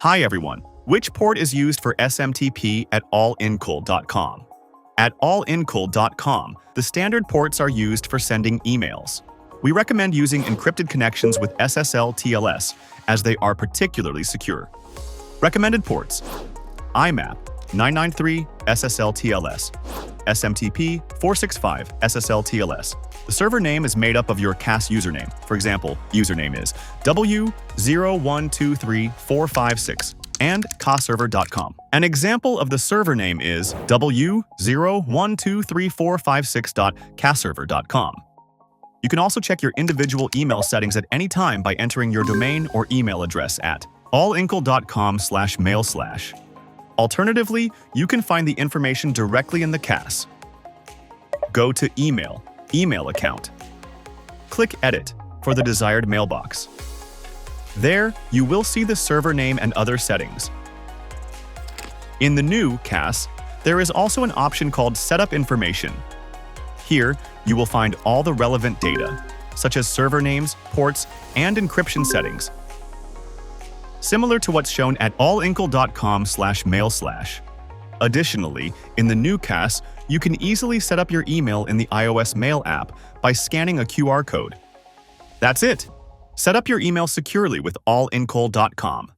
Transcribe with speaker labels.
Speaker 1: Hi everyone. Which port is used for SMTP at ALLINKLCOM? At ALLINKLCOM, the standard ports are used for sending emails. We recommend using encrypted connections with SSL/TLS as they are particularly secure. Recommended ports: IMAP 993 SSL/TLS, SMTP 465 SSL/TLS. The server name is made up of your CAS username. For example, username is w0123456 and caserver.com. An example of the server name is w0123456.caserver.com. You can also check your individual email settings at any time by entering your domain or email address at allinkl.com/mail/. Alternatively, you can find the information directly in the CAS. Go to Email account. Click Edit for the desired mailbox. There, you will see the server name and other settings. In the new CAS, there is also an option called Setup Information. Here, you will find all the relevant data, such as server names, ports, and encryption settings, similar to what's shown at allinkl.com/mail/. Additionally, in the new CAS, you can easily set up your email in the iOS Mail app by scanning a QR code. That's it! Set up your email securely with allinkl.com.